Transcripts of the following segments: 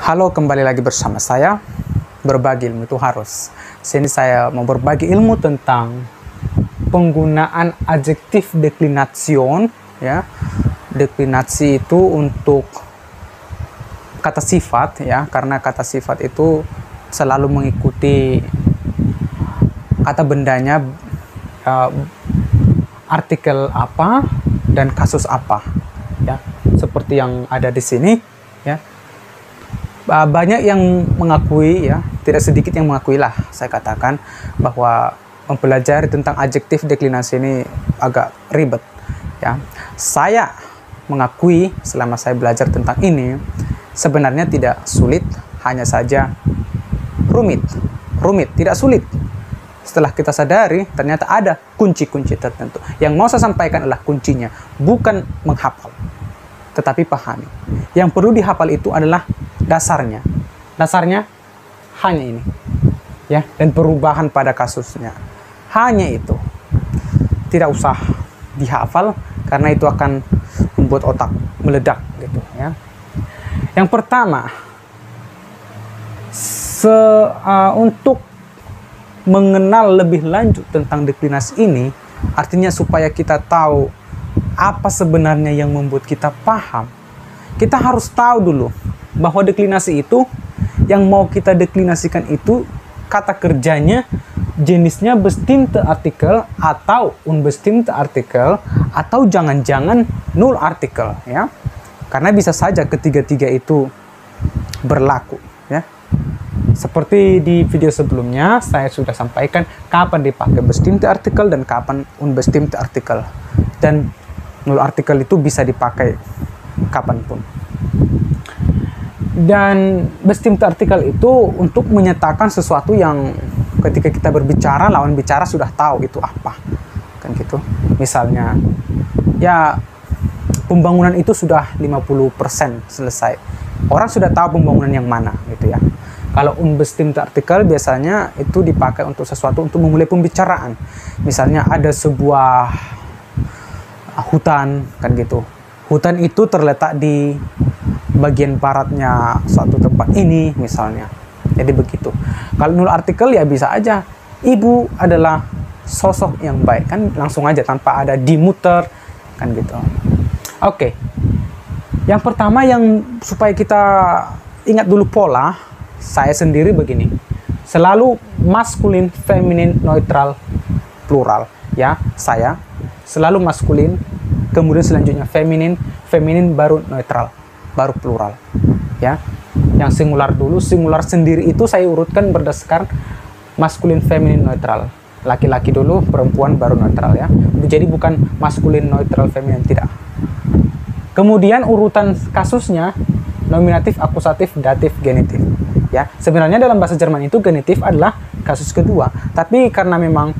Halo, kembali lagi bersama saya. Berbagi ilmu itu harus. Sini saya mau berbagi ilmu tentang penggunaan adjektif deklination, ya. Deklinasi itu untuk kata sifat, ya, karena kata sifat itu selalu mengikuti kata bendanya, artikel apa dan kasus apa, ya. Seperti yang ada di sini, ya. Banyak yang mengakui, ya, tidak sedikit yang mengakui lah, saya katakan bahwa mempelajari tentang adjektif deklinasi ini agak ribet, ya. Saya mengakui selama saya belajar tentang ini sebenarnya tidak sulit, hanya saja rumit, tidak sulit. Setelah kita sadari ternyata ada kunci-kunci tertentu. Yang mau saya sampaikan adalah kuncinya, bukan menghafal, tetapi pahami. Yang perlu dihafal itu adalah dasarnya hanya ini, ya, dan perubahan pada kasusnya hanya itu. Tidak usah dihafal karena itu akan membuat otak meledak gitu, ya. Yang pertama, untuk mengenal lebih lanjut tentang deklinasi ini, artinya supaya kita tahu apa sebenarnya yang membuat kita paham, kita harus tahu dulu bahwa deklinasi itu, yang mau kita deklinasikan itu, kata kerjanya, jenisnya bestimmte artikel atau unbestimmte artikel, atau jangan-jangan null artikel, ya. Karena bisa saja ketiga-tiga itu berlaku, ya. Seperti di video sebelumnya saya sudah sampaikan kapan dipakai bestimmte artikel dan kapan unbestimmte artikel, dan null artikel itu bisa dipakai kapanpun. Dan bestimmte artikel itu untuk menyatakan sesuatu yang ketika kita berbicara, lawan bicara sudah tahu itu apa, kan gitu. Misalnya, ya, pembangunan itu sudah 50% selesai, orang sudah tahu pembangunan yang mana gitu, ya. Kalau unbestimmte artikel biasanya itu dipakai untuk sesuatu untuk memulai pembicaraan. Misalnya ada sebuah hutan, kan gitu. Hutan itu terletak di bagian baratnya suatu tempat ini misalnya. Jadi begitu. Kalau null artikel ya bisa aja ibu adalah sosok yang baik, kan langsung aja tanpa ada dimuter, kan gitu. Oke. Yang pertama yang supaya kita ingat dulu pola, saya sendiri begini. Selalu maskulin, feminin, neutral, plural, ya. Saya selalu maskulin, kemudian selanjutnya feminin baru neutral, baru plural, ya. Yang singular dulu, singular sendiri itu saya urutkan berdasarkan maskulin, feminin, neutral. Laki-laki dulu, perempuan baru neutral, ya. Jadi bukan maskulin, neutral, feminin, tidak. Kemudian urutan kasusnya nominatif, akusatif, datif, genitif, ya. Sebenarnya dalam bahasa Jerman itu genitif adalah kasus kedua, tapi karena memang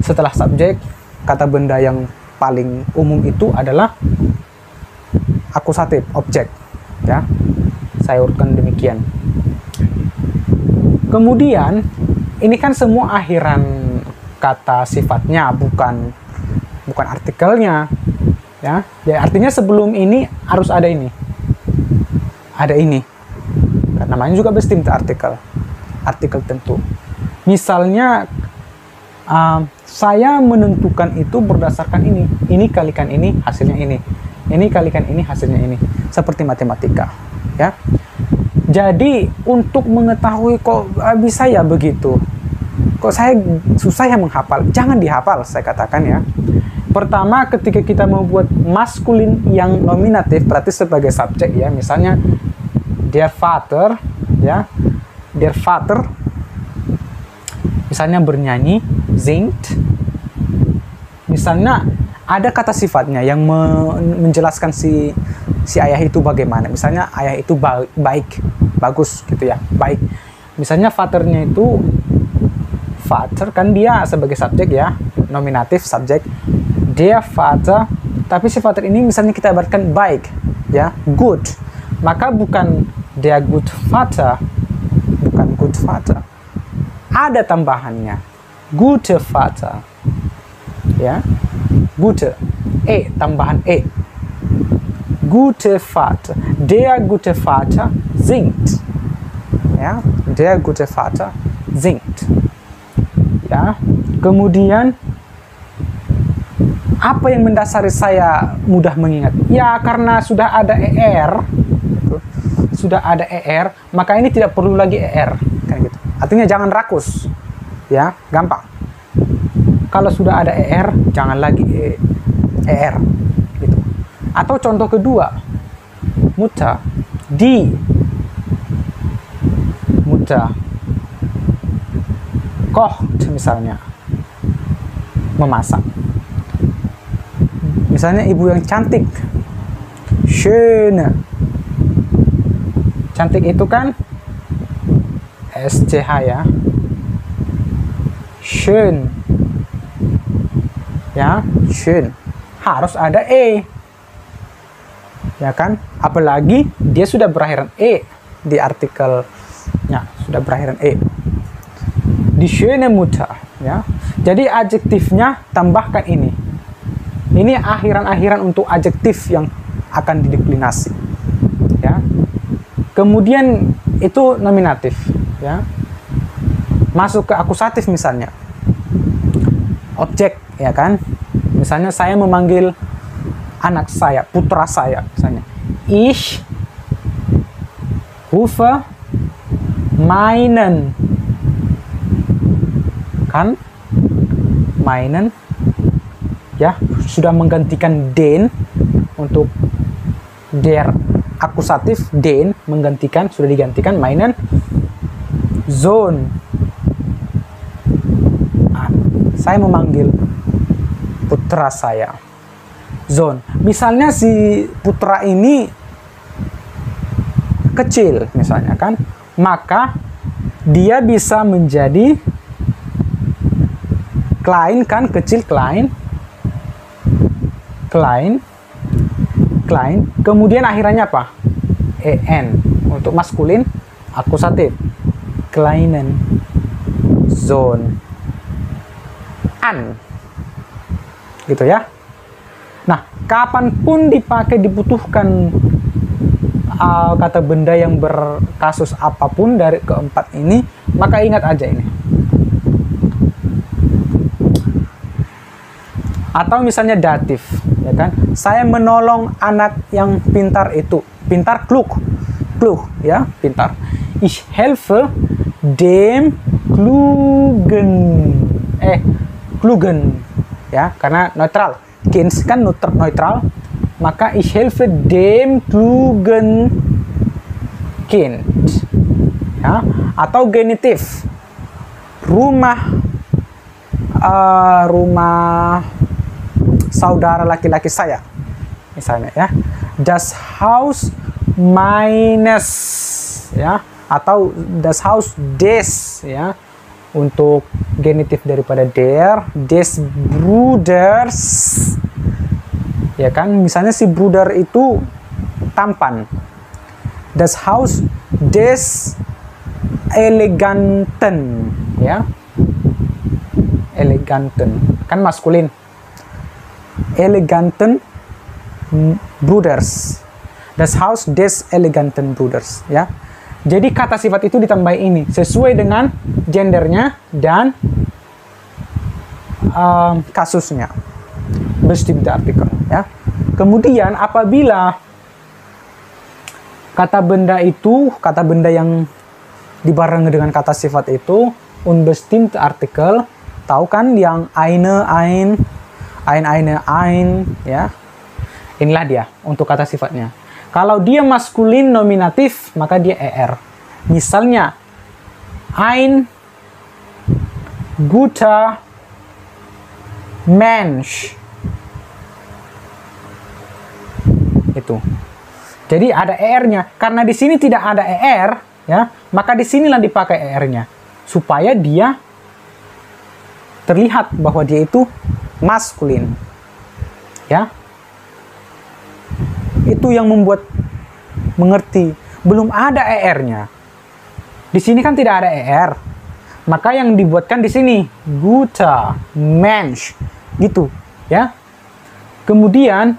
setelah subjek, kata benda yang paling umum itu adalah akusatif, objek, ya. Saya urutkan demikian. Kemudian ini kan semua akhiran kata sifatnya, bukan artikelnya, ya. Jadi artinya sebelum ini harus ada ini, karena namanya juga bestimmte artikel, artikel tentu. Misalnya saya menentukan itu berdasarkan ini kalikan ini hasilnya ini kalikan ini hasilnya ini, seperti matematika, ya. Jadi untuk mengetahui kok bisa ya begitu, kok saya susah ya menghafal, jangan dihafal, saya katakan, ya. Pertama, ketika kita membuat maskulin yang nominatif berarti sebagai subjek, ya. Misalnya der Vater, ya, der Vater misalnya bernyanyi, singt. Misalnya ada kata sifatnya yang menjelaskan si ayah itu bagaimana. Misalnya ayah itu baik, bagus gitu, ya, baik. Misalnya vaternya itu Vater, kan dia sebagai subjek, ya, nominatif subjek. Der Vater, tapi si Vater ini misalnya kita ibaratkan baik, ya, good. Maka bukan der good Vater, bukan good Vater. Ada tambahannya, gute Vater, ya. Gute, tambahan gute Vater, der gute Vater singt, ya, der gute Vater singt. Ya, kemudian apa yang mendasari saya mudah mengingat? Ya, karena sudah ada er, gitu. Sudah ada er, maka ini tidak perlu lagi er, kan gitu. Artinya jangan rakus, ya, gampang. Kalau sudah ada er, jangan lagi er, gitu. Atau contoh kedua, Mutter, die Mutter kocht misalnya, memasak. Misalnya ibu yang cantik, schöne. Cantik itu kan SCH ya, schön. Ya, schön. Harus ada E. Ya kan? Apalagi dia sudah berakhiran E di artikelnya, sudah berakhiran E. Die schöne Mutter, ya. Jadi adjektifnya tambahkan ini. Ini akhiran-akhiran untuk adjektif yang akan dideklinasi, ya. Kemudian itu nominatif, ya. Masuk ke akusatif misalnya. Objek, ya kan? Misalnya saya memanggil anak saya, putra saya, misalnya. Ich rufe meinen, kan? Meinen, ya, sudah menggantikan den untuk der akusatif, den menggantikan, sudah digantikan meinen Sohn. Saya memanggil putra saya, Sohn. Misalnya si putra ini kecil misalnya kan, maka dia bisa menjadi klein kan, kecil, klein, kemudian akhirannya apa? En untuk maskulin akusatif, kleinen Sohn, an, gitu ya. Nah, kapanpun dibutuhkan kata benda yang berkasus apapun dari keempat ini, maka ingat aja ini. Atau misalnya datif, ya kan? Saya menolong anak yang pintar itu. Pintar, klug, ya, pintar. Ich helfe dem klugen, ya, karena neutral. Kind kan neutral, maka ich helfe dem klugen Kind, ya. Atau genitif, rumah saudara laki-laki saya misalnya, ya, das Haus meines, ya, atau das Haus des, ya, untuk genitif daripada der, des Bruders, ya kan, misalnya si bruder itu tampan, das Haus des Eleganten, ya, Eleganten kan maskulin, Eleganten Bruders, das Haus des Eleganten Bruders, ya. Jadi kata sifat itu ditambah ini sesuai dengan gendernya dan kasusnya, bestimmte Artikel, ya. Kemudian apabila kata benda yang dibarengi dengan kata sifat itu unbestimmte Artikel, tahu kan yang eine, ein, ya. Inilah dia untuk kata sifatnya. Kalau dia maskulin nominatif, maka dia er. Misalnya ein guter Mensch. Itu. Jadi ada er-nya. Karena di sini tidak ada er, ya, maka di sinilah dipakai er-nya supaya dia terlihat bahwa dia itu maskulin, ya. Itu yang membuat mengerti. Belum ada er-nya. Di sini kan tidak ada er, maka yang dibuatkan di sini guter Mensch, gitu, ya. Kemudian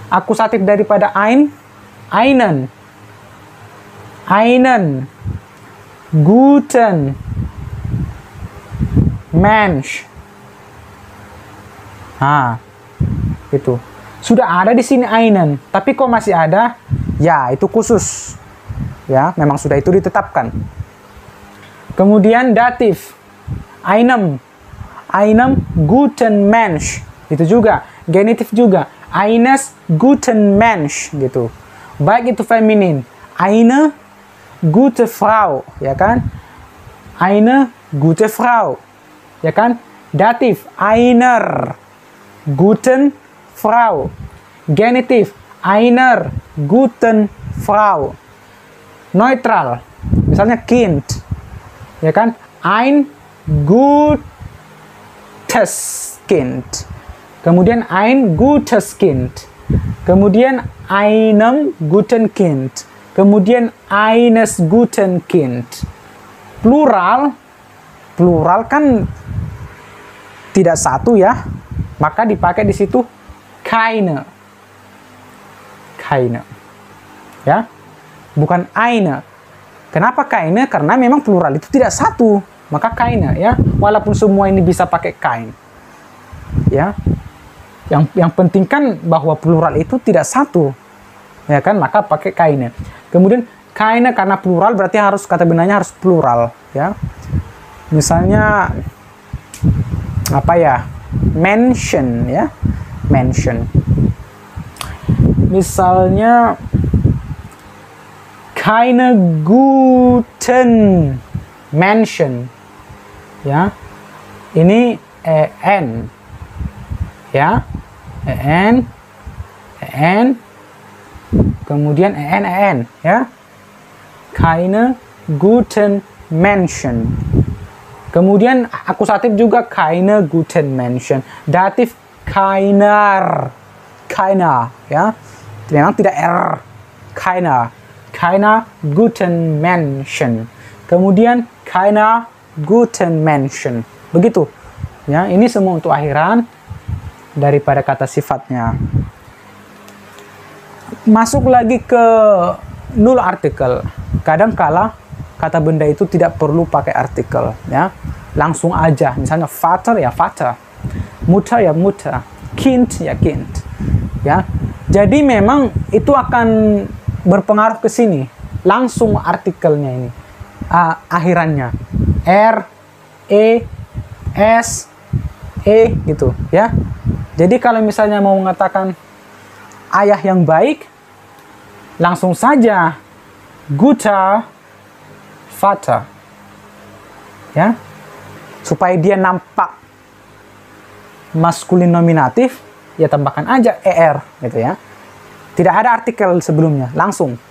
akusatif daripada einen, einen guten Mensch. Nah, itu. Sudah ada di sini einen, tapi kok masih ada? Ya, itu khusus. Ya, memang sudah itu ditetapkan. Kemudian datif. Einem guten Mensch. Itu juga. Genitif juga. Eines guten Mensch gitu. Baik itu feminin. Eine gute Frau, ya kan? Eine gute Frau. Ya kan? Datif. Einer guten Frau. Genitif. Einer guten Frau. Neutral. Misalnya Kind. Ya kan? Ein gutes Kind. Kemudian ein gutes Kind. Kemudian einem guten Kind. Kemudian eines guten Kind. Plural kan tidak satu ya. Maka dipakai di situ keine. Ya. Bukan eine. Kenapa keine? Karena memang plural itu tidak satu. Maka keine ya. Walaupun semua ini bisa pakai kein. Ya. Yang penting kan bahwa plural itu tidak satu. Ya kan? Maka pakai keine. Kemudian keine karena plural berarti harus kata benarnya harus plural ya. Misalnya apa ya? Mention ya. Mention. Misalnya keine guten Menschen. Ya. Ini en. Ya. En. Kemudian en ya. Keine guten Menschen. Kemudian akusatif juga keine guten Menschen. Datif keiner ya. Memang tidak r. Keiner guten Menschen. Kemudian keiner guten Menschen. Begitu. Ya, ini semua untuk akhiran daripada kata sifatnya. Masuk lagi ke null artikel. Kadangkala kata benda itu tidak perlu pakai artikel ya. Langsung aja. Misalnya Vater ya Vater. Mutter ya Mutter. Kind ya Kind. Ya. Jadi memang itu akan berpengaruh ke sini. Langsung artikelnya ini. Akhirannya. R, E, S, E gitu ya. Jadi kalau misalnya mau mengatakan ayah yang baik, langsung saja guter Vater. Ya. Supaya dia nampak maskulin nominatif, ya tambahkan aja er gitu ya. Tidak ada artikel sebelumnya, langsung.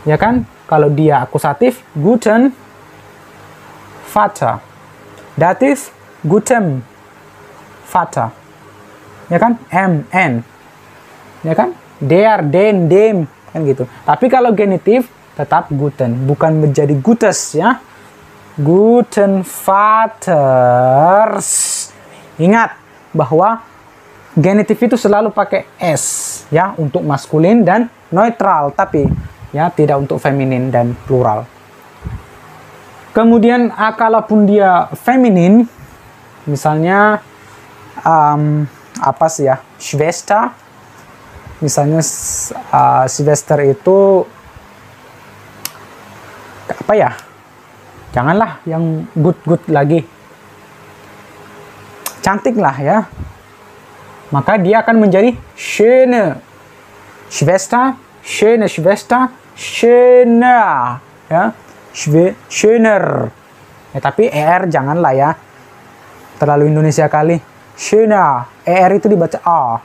Ya kan? Kalau dia akusatif, guten Vater. Datif, gutem Vater. Ya kan? N. Ya kan? Der, den, dem, kan gitu. Tapi kalau genitif tetap guten, bukan menjadi gutes ya. Guten Vaters. Ingat bahwa genitif itu selalu pakai s ya untuk maskulin dan neutral, tapi ya tidak untuk feminin dan plural. Kemudian kalaupun dia feminin, misalnya apa sih ya, Schwester. Misalnya Schwester itu apa ya? Janganlah yang good lagi. Cantik lah ya. Maka dia akan menjadi schöne Schwester, schöne Schwester, schöner ya. Schöner. Ya, tapi er janganlah ya. Terlalu Indonesia kali. Schöner. Er itu dibaca a.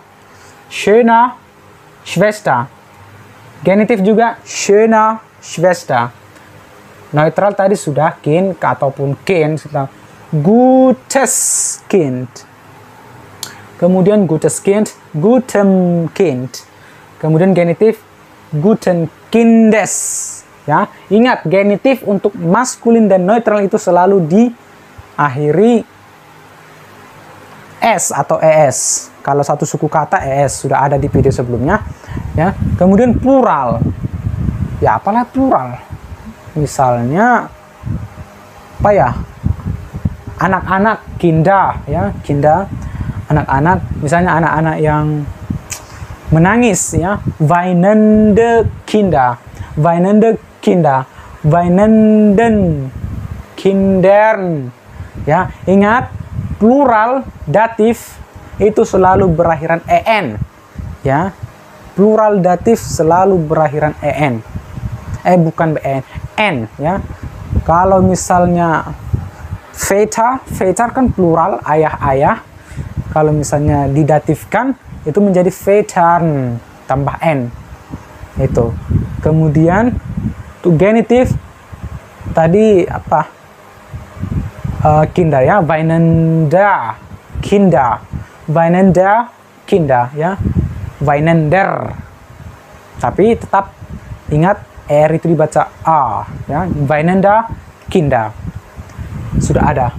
Schöner Schwester. Genitif juga schöner Schwester. Neutral tadi sudah Kind ataupun Kind. Gutes Kind. Kemudian gutes Kind, gutem Kind. Kemudian genitif guten Kindes. Ya, ingat genitif untuk maskulin dan neutral itu selalu diakhiri s atau es. Kalau satu suku kata es sudah ada di video sebelumnya. Ya, kemudian plural. Ya ya apalah plural. Misalnya apa ya, anak-anak, kinda ya, kinda, anak-anak, misalnya anak-anak yang menangis ya, weinende Kinder, weinende Kinder, weinenden Kindern ya. Ingat, plural datif itu selalu berakhiran en ya. Plural datif selalu berakhiran en, bukan bn, n ya. Kalau misalnya Väter kan plural, ayah-ayah. Kalau misalnya didatifkan itu menjadi Vätern tambah n itu. Kemudian untuk genitif tadi apa, Kinder ya, weinender Kinder, weinender Kinder ya, weinender. Tapi tetap ingat R itu dibaca A ya, weinender Kinder. Sudah ada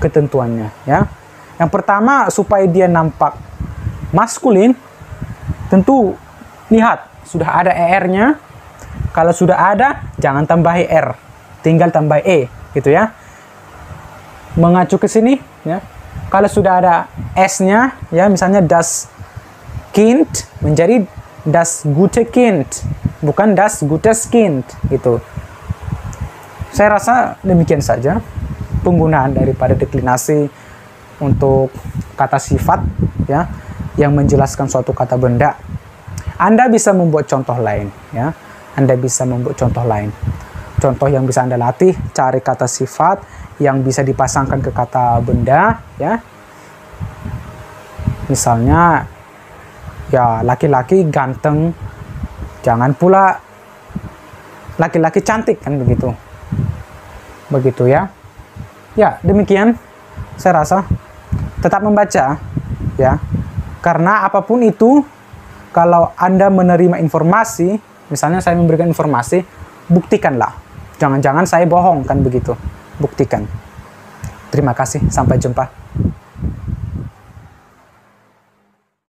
ketentuannya ya. Yang pertama, supaya dia nampak maskulin, tentu lihat sudah ada ER-nya. Kalau sudah ada, jangan tambahi R, tinggal tambah E gitu ya. Mengacu ke sini ya. Kalau sudah ada S-nya ya, misalnya das Kind menjadi das gute Kind, bukan das gutes Kind gitu. Saya rasa demikian saja penggunaan daripada deklinasi untuk kata sifat ya, yang menjelaskan suatu kata benda. Anda bisa membuat contoh lain ya. Anda bisa membuat contoh lain. Contoh yang bisa Anda latih, cari kata sifat yang bisa dipasangkan ke kata benda ya. Misalnya ya, laki-laki ganteng, jangan pula laki-laki cantik, kan begitu. Begitu ya. Ya, demikian saya rasa. Tetap membaca ya. Karena apapun itu, kalau Anda menerima informasi, misalnya saya memberikan informasi, buktikanlah. Jangan-jangan saya bohong, kan begitu. Buktikan. Terima kasih, sampai jumpa.